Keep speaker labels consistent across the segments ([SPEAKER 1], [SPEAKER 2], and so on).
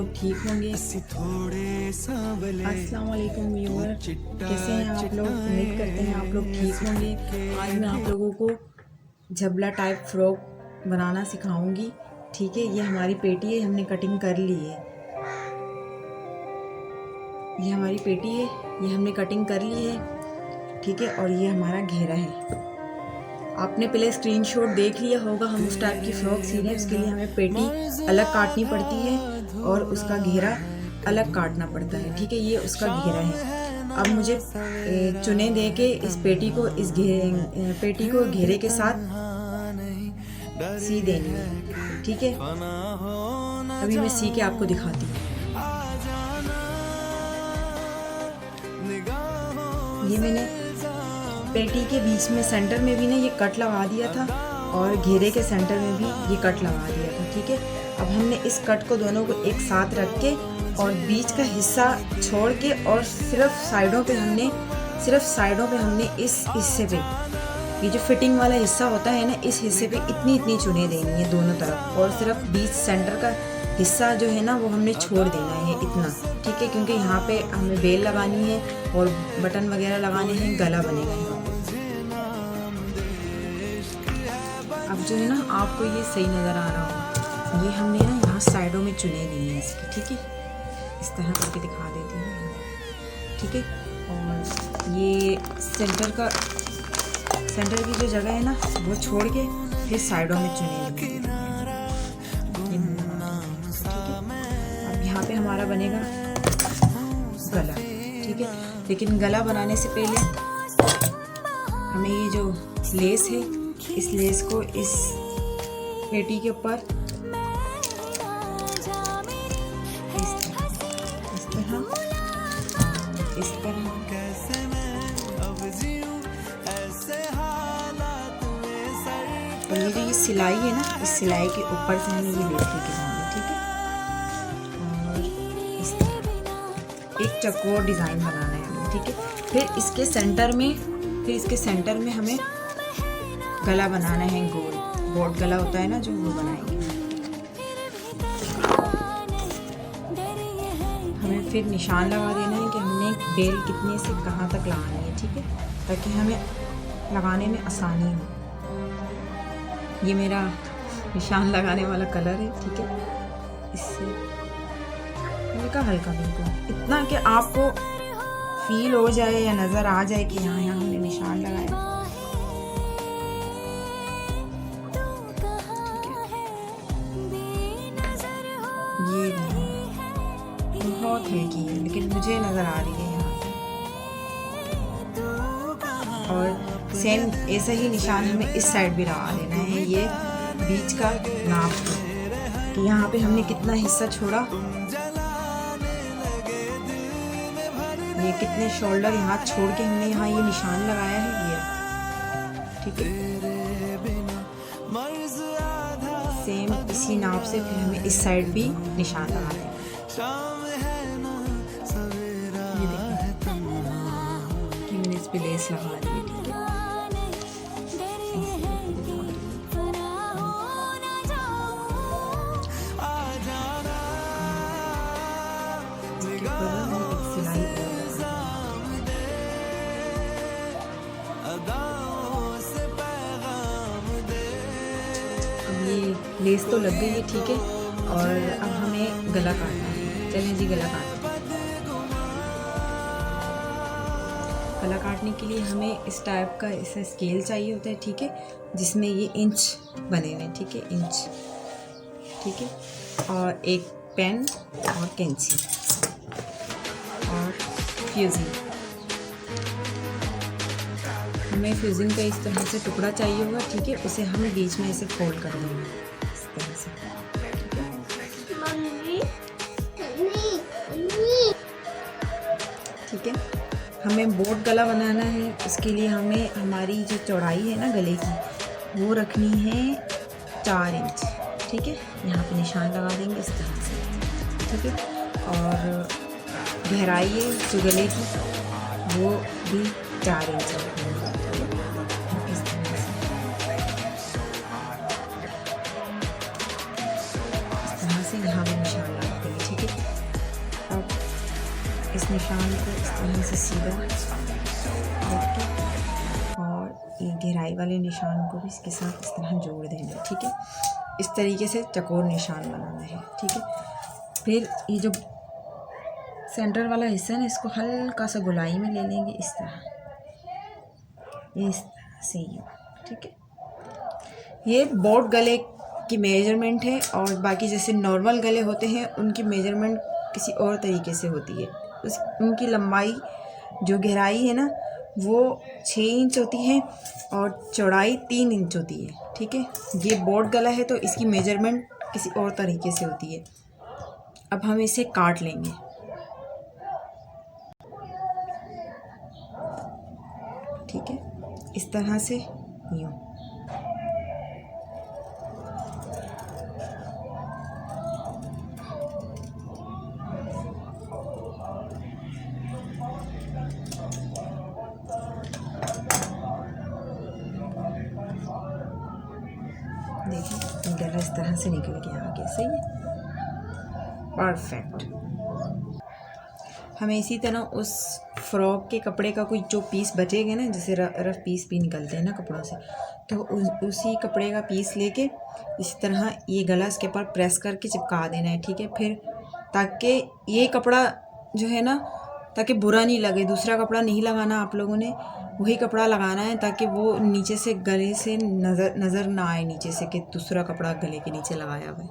[SPEAKER 1] लोग ठीक होंगे। अस्सलाम वालेकुम व्यूअर, कैसे हैं आप लोग? उम्मीद करते हैं आप लोग ठीक होंगे। आज मैं आप लोगों को झबला टाइप फ्रॉक बनाना सिखाऊंगी। ठीक है, ये हमारी पेटी है, हमने कटिंग कर ली है। ये हमारी पेटी है, ये हमने कटिंग कर ली है। ठीक है, और ये हमारा घेरा है। आपने पहले स्क्रीनशॉट देख लिया होगा। हम उस टाइप की फ्रॉक सी रहे हैं, उसके लिए हमें पेटी अलग काटनी पड़ती है और उसका घेरा अलग काटना पड़ता है। ठीक है, ये उसका घेरा है। अब मुझे चुने दे के इस पेटी को पेटी को घेरे के साथ सी देनी है। ठीक है, अभी मैं सी के आपको दिखाती हूँ। ये मैंने पेटी के बीच में सेंटर में भी ना ये कट लगा दिया था और घेरे के सेंटर में भी ये कट लगा दिया था। ठीक है, अब हमने इस कट को दोनों को एक साथ रख के और बीच का हिस्सा छोड़ के और सिर्फ साइडों पे हमने इस हिस्से पे, ये जो फिटिंग वाला हिस्सा होता है ना, इस हिस्से पे इतनी चुने देनी है दोनों तरफ, और सिर्फ बीच सेंटर का हिस्सा जो है ना वो हमने छोड़ देना है इतना। ठीक है, क्योंकि यहाँ पे हमें बेल लगानी है और बटन वगैरह लगाने हैं, गला बनेगा यहाँ। अब जो है ना आपको ये सही नज़र आ रहा हो, ये हमने ना यहाँ साइडों में चुने दिए हैं इसकी। ठीक है, इस तरह करके दिखा देती हूँ। ठीक है, और ये सेंटर की जो जगह है ना वो छोड़ के फिर साइडों में चुने दिए। अब यहाँ पे हमारा बनेगा गला। ठीक है, लेकिन गला बनाने से पहले हमें ये जो लेस है, इस लेस को इस पेटी के ऊपर इस तरह और ये जो ये सिलाई है ना, इस सिलाई के ऊपर से हमें ये लेस लेके जाएंगे। ठीक है, और इस तरह एक चकोर डिज़ाइन बनाना है हमें। ठीक है, फिर इसके सेंटर में हमें गला बनाना है, बोट गला होता है ना जो, वो बनाएंगे। हमें फिर निशान लगा देना है कि हमने बेल कितने से कहाँ तक लगानी है। ठीक है, ताकि हमें लगाने में आसानी हो। ये मेरा निशान लगाने वाला कलर है। ठीक है, इससे हल्का बिल्कुल इतना कि आपको फील हो जाए या नज़र आ जाए कि यहाँ हमने निशान लगाया। ये बहुत हल्की है लेकिन मुझे नज़र आ रही है यहाँ पे। और सेम ऐसा ही निशान हमें इस साइड भी लगा देना है। ये बीच का नाप है कि यहाँ पे हमने कितना हिस्सा छोड़ा, ये कितने शोल्डर यहाँ छोड़ के हमने यहाँ ये निशान लगाया है ये। ठीक है, सेम इसी नाप से फिर हमें इस साइड भी निशान लगा दें। ये देखिए कि मैंने इस पे लेस लगा दी है। ठीक है, सिलाई ये लेस तो लग गई है। ठीक है, और अब हमें गला काटना है। चलें जी, गला काटते हैं। गला काटने के लिए हमें इस टाइप का ऐसा स्केल चाहिए होता है। ठीक है, जिसमें ये इंच बने हुए। ठीक है, इंच। ठीक है, और एक पेन और कैंची और फ्यूजिंग। हमें फ्यूजिंग का इस तरह से टुकड़ा चाहिए होगा। ठीक है, उसे हम बीच में ऐसे फोल्ड कर देंगे इस तरह से। ठीक है, हमें बोट गला बनाना है। उसके लिए हमें हमारी जो चौड़ाई है ना गले की, वो रखनी है 4 इंच। ठीक है, यहाँ पे निशान लगा देंगे इस तरह से। ठीक है, और गहराई है जो गले की, वो भी 4 इंच रखनी है। इस तरह से यहाँ पे निशान लगा देंगे। ठीक है, इस निशान को इस तरह से सीधा रख के और ये गहराई वाले निशान को भी इसके साथ इस तरह जोड़ देना है, ठीक है। इस तरीके से चकोर निशान बनाना है, ठीक है। फिर ये जो सेंटर वाला हिस्सा है ना, इसको हल्का सा गोलाई में ले लेंगे इस तरह से ही, ठीक है। ये बोट गले की मेजरमेंट है और बाकी जैसे नॉर्मल गले होते हैं उनकी मेजरमेंट किसी और तरीके से होती है। उनकी लंबाई जो गहराई है ना वो 6 इंच होती है और चौड़ाई 3 इंच होती है, ठीक है। ये बोट गला है तो इसकी मेजरमेंट किसी और तरीके से होती है। अब हम इसे काट लेंगे, ठीक है, इस तरह से यूँ। देखिए गला इस तरह से निकल गया आगे, सही है, परफेक्ट। हमें इसी तरह उस फ्रॉक के कपड़े का कोई जो पीस बचेगा ना, जैसे रफ पीस भी निकलते हैं ना कपड़ों से, तो उसी कपड़े का पीस लेके इसी तरह ये गला इसके ऊपर प्रेस करके चिपका देना है, ठीक है। फिर ताकि ये कपड़ा जो है ना, ताकि बुरा नहीं लगे, दूसरा कपड़ा नहीं लगाना आप लोगों ने, वही कपड़ा लगाना है ताकि वो नीचे से गले से नज़र ना आए नीचे से कि दूसरा कपड़ा गले के नीचे लगाया हुआ है।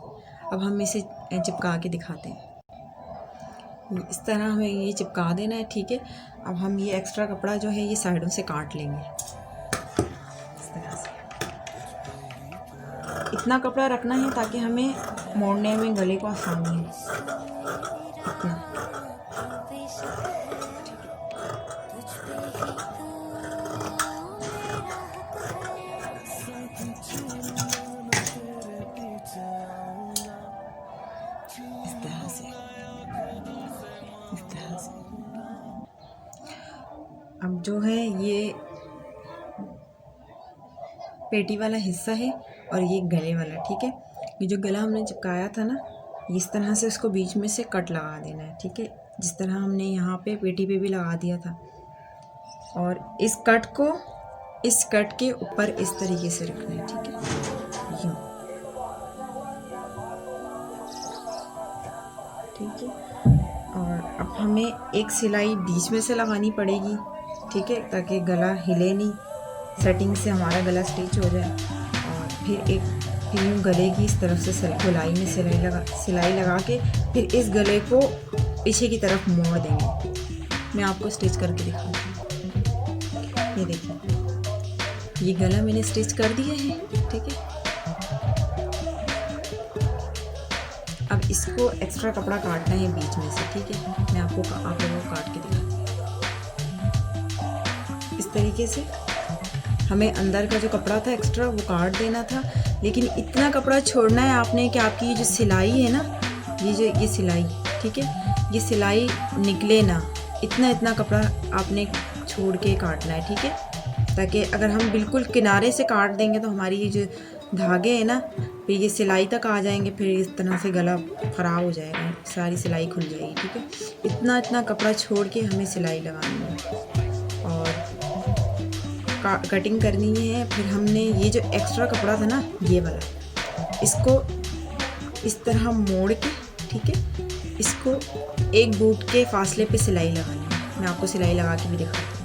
[SPEAKER 1] अब हम इसे चिपका के दिखाते हैं। इस तरह हमें ये चिपका देना है, ठीक है। अब हम ये एक्स्ट्रा कपड़ा जो है ये साइडों से काट लेंगे इस तरह से। इतना कपड़ा रखना है ताकि हमें मोड़ने में गले को आसानी हो, इतना। अब जो है ये पेटी वाला हिस्सा है और ये गले वाला, ठीक है। ये जो गला हमने चिपकाया था ना, इस तरह से उसको बीच में से कट लगा देना है, ठीक है, जिस तरह हमने यहाँ पे पेटी पे भी लगा दिया था। और इस कट को इस कट के ऊपर इस तरीके से रखना है, ठीक है, यूँ, ठीक है। और अब हमें एक सिलाई बीच में से लगानी पड़ेगी, ठीक है, ताकि गला हिले नहीं, सेटिंग से हमारा गला स्टिच हो जाए। और फिर यूँ गले की इस तरफ से गोलाई में सिलाई लगा के फिर इस गले को पीछे की तरफ मोड़ देंगे। मैं आपको स्टिच करके दिखाऊंगी। ये देखिए, ये गला मैंने स्टिच कर दिया है, ठीक है। अब इसको एक्स्ट्रा कपड़ा काटना है बीच में से, ठीक है। मैं आप लोगों को काट के दिखाती हूँ। इस तरीके से हमें अंदर का जो कपड़ा था एक्स्ट्रा वो काट देना था, लेकिन इतना कपड़ा छोड़ना है आपने कि आपकी ये जो सिलाई है ना, ये सिलाई, ठीक है, ये सिलाई निकले ना, इतना कपड़ा आपने छोड़ के काटना है, ठीक है। ताकि अगर हम बिल्कुल किनारे से काट देंगे तो हमारी ये जो धागे हैं ना, फिर ये सिलाई तक आ जाएंगे, फिर इस तरह से गला ख़राब हो जाएगा, सारी सिलाई खुल जाएगी, ठीक है। इतना कपड़ा छोड़ के हमें सिलाई लगानी है और कटिंग करनी है। फिर हमने ये जो एक्स्ट्रा कपड़ा था ना, ये वाला, इसको इस तरह मोड़ के, ठीक है, इसको एक बूट के फासले पे सिलाई लगानी है। मैं आपको सिलाई लगा के भी दिखाती हूँ।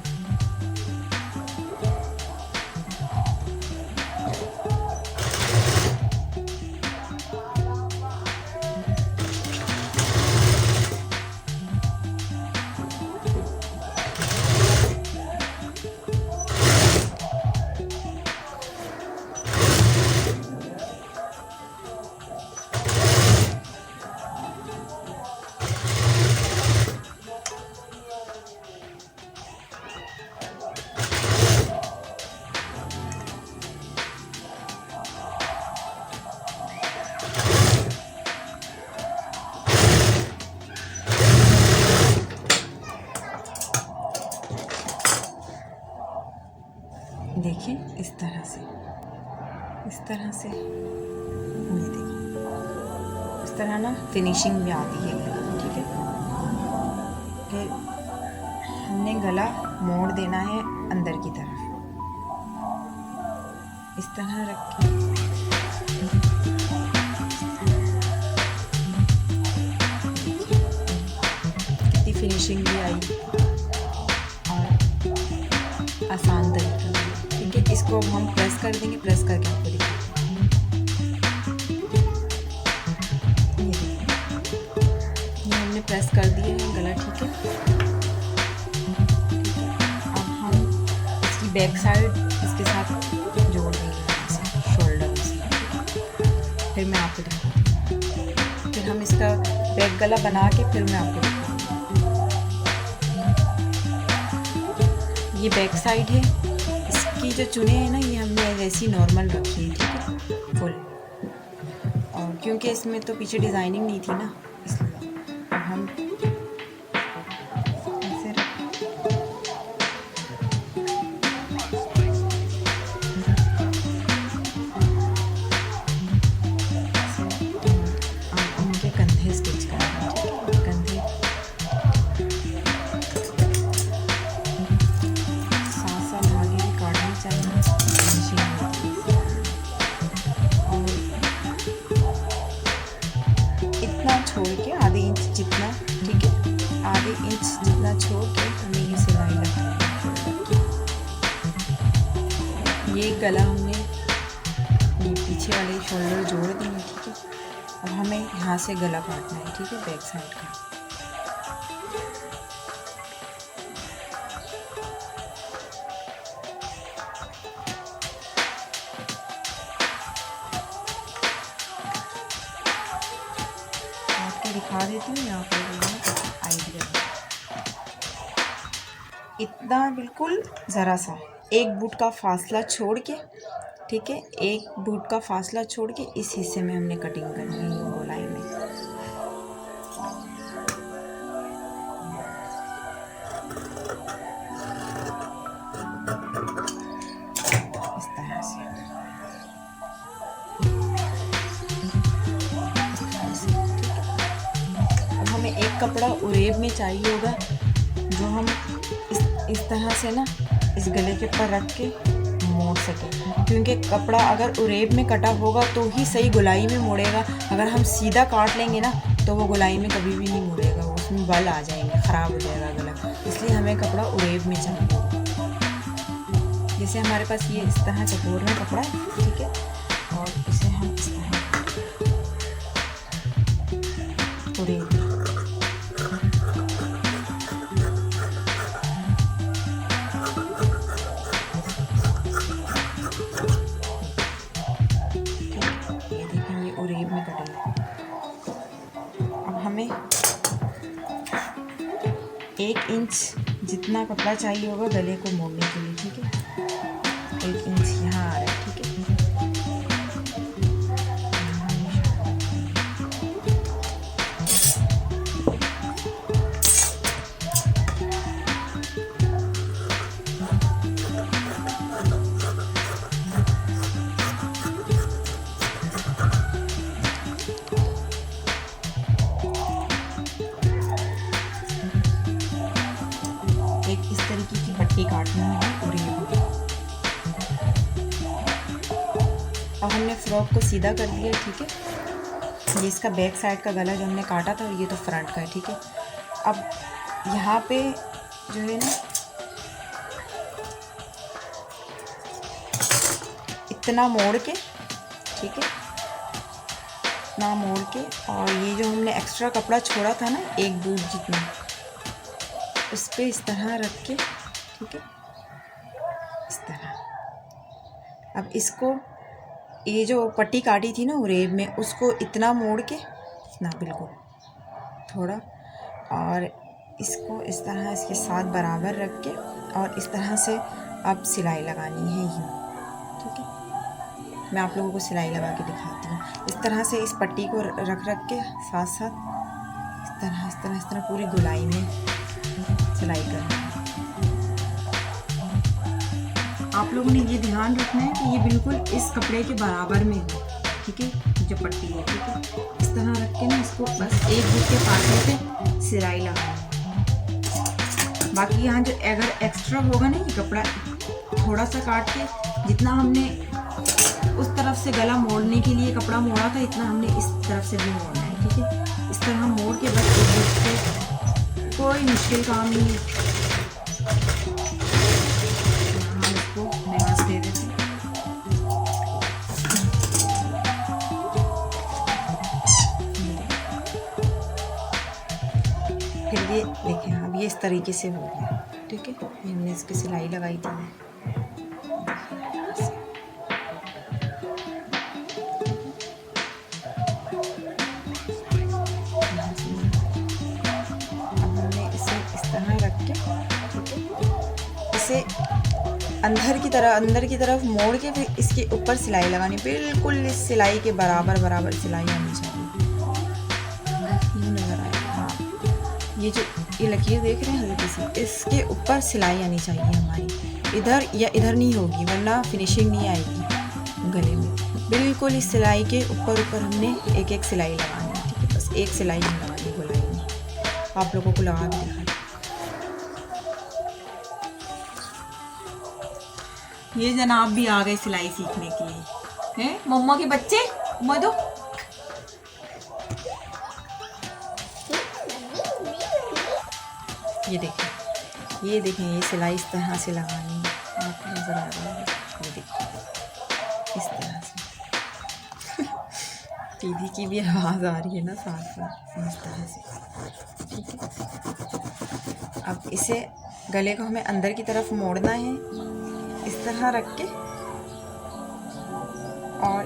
[SPEAKER 1] देखिए इस तरह से ये देखिए, इस तरह ना फिनिशिंग भी आती है, ठीक है। फिर गला मोड़ देना है अंदर की तरफ, इस तरह रख के कितनी फिनिशिंग भी आई और आसान तरीका। ठीक है, इसको अब हम प्रेस कर देंगे, प्रेस करके आपको दिखाएंगे। ये हमने प्रेस कर दिया है गला। ठीक है, अब हम इसकी बैक साइड इसके साथ जोड़ देंगे शोल्डर से। फिर मैं आपको दिखाऊंगी, फिर हम इसका बैक गला बना के फिर मैं आपको दिखाऊंगी। ये बैक साइड है, इसकी जो चुने हैं ना ये हमने ऐसी नॉर्मल रखी है। ठीक है, फुल, और क्योंकि इसमें तो पीछे डिज़ाइनिंग नहीं थी ना, इसलिए अब हम ऐसे उनके कंधे स्टिच करेंगे। ठीक है, कंधे साथ धागे भी काटने चाहिए, मशीन और इतना छोड़ के आधे इंच जितना। ठीक है, आधे इंच जितना छोड़ के हमें ये सिलाई लगानी है। ये गला हमने ये पीछे वाले शोल्डर जोड़ देंगे। ठीक है, अब हमें यहाँ से गला काटना है। ठीक है, बैक साइड का। आपको दिखा देती हूँ यहाँ पर आइडिया। इतना बिल्कुल ज़रा सा एक बूट का फासला छोड़ के, ठीक है, एक बूट का फासला छोड़ के इस हिस्से में हमने कटिंग करनी है गोलाई में। इस तरह से अब हमें एक कपड़ा उरेब में चाहिए होगा जो हम इस तरह से ना इस गले के ऊपर रख के मोड़ सके, क्योंकि कपड़ा अगर उरेब में कटा होगा तो ही सही गोलाई में मुड़ेगा। अगर हम सीधा काट लेंगे ना तो वो गोलाई में कभी भी नहीं मुड़ेगा, उसमें बल आ जाएंगे, ख़राब हो जाएगा गला। इसलिए हमें कपड़ा उरेब में चाहिए। जैसे हमारे पास ये इस तरह चकोर में कपड़ा है। ठीक है, और इसे हम इस तरह उरेब उरेब में कटेंगे। अब हमें 1 इंच जितना कपड़ा चाहिए होगा गले को मोड़ने के लिए। ठीक है, 1 इंच यहाँ आ रहा है। ठीक है, एक इस तरीके की पट्टी काटनी है उरेब में। अब हमने फ्रॉक को सीधा कर दिया। ठीक है, ये इसका बैक साइड का गला जो हमने काटा था और ये तो फ्रंट का है। ठीक है, अब यहाँ पे जो है ना इतना मोड़ के, ठीक है, इतना मोड़ के, और ये जो हमने एक्स्ट्रा कपड़ा छोड़ा था ना 1 बूट जितना, उस पर इस तरह रख के, ठीक है, इस तरह। अब इसको ये जो पट्टी काटी थी ना उरेब में, उसको इतना मोड़ के, इतना बिल्कुल थोड़ा, और इसको इस तरह इसके साथ बराबर रख के और इस तरह से अब सिलाई लगानी है यूँ। ठीक है, मैं आप लोगों को सिलाई लगा के दिखाती हूँ। इस तरह से इस पट्टी को रख के साथ साथ इस तरह पूरी गोलाई में सिलाई करना है। आप लोगों ने ये ध्यान रखना है कि ये बिल्कुल इस कपड़े के बराबर में हो। ठीक है, जो पट्टी है, ठीक है, इस तरह रख के ना इसको बस 1 बूट के फासले पे सिलाई लगाना है। बाकी यहाँ जो अगर एक्स्ट्रा होगा ना, ये कपड़ा थोड़ा सा काट के, जितना हमने उस तरफ से गला मोड़ने के लिए कपड़ा मोड़ा था, इतना हमने इस तरफ से भी मोड़ना है, ठीक है। इस तरह मोड़ के बस एक से, कोई मुश्किल काम नहीं है। हम इसको निवास दे देते हैं। फिर ये देखें, अब ये इस तरीके से हो गया, ठीक है। हमने इसकी सिलाई लगाई थी, इसे अंदर की तरफ मोड़ के फिर इसके ऊपर सिलाई लगानी, बिल्कुल इस सिलाई के बराबर सिलाई आनी चाहिए। ये नज़र आएगा, हाँ, ये जो ये लकीर देख रहे हैं हल्की सी, इसके ऊपर सिलाई आनी चाहिए हमारी। इधर या इधर नहीं होगी, वरना फिनिशिंग नहीं आएगी गले में। बिल्कुल इस सिलाई के ऊपर हमने एक एक सिलाई लगानी है, ठीक है। बस एक सिलाई लगानी है गोलाई में, आप लोगों को लगा के दिखाई। ये जनाब भी आ गए सिलाई सीखने के लिए, हैं मम्मा के बच्चे, मधु ये देखें, ये सिलाई इस तरह से लगानी है, आपको नजर आ रहा है, ये देखिए इस तरह से। टीवी की भी आवाज़ आ रही है ना साथ साथ, इस तरह से, ठीक है। अब इसे गले को हमें अंदर की तरफ मोड़ना है, इस तरह रख के, और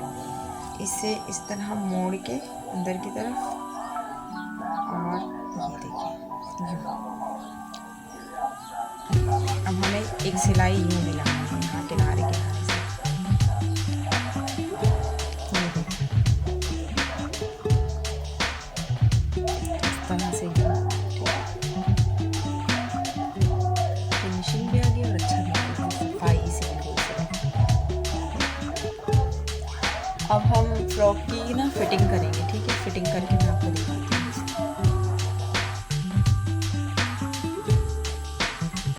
[SPEAKER 1] इसे इस तरह मोड़ के अंदर की तरफ, और ये देखिए अब हमें एक सिलाई यूँ भी लगानी है यहाँ किनारे से, इस तरह से फिनिशिंग भी आ गई और अच्छा भी आ गया, सफाई से। अब हम फ्रॉक की ना फिटिंग करेंगे, ठीक है। फिटिंग करके मैं आपको दिखाऊंगी।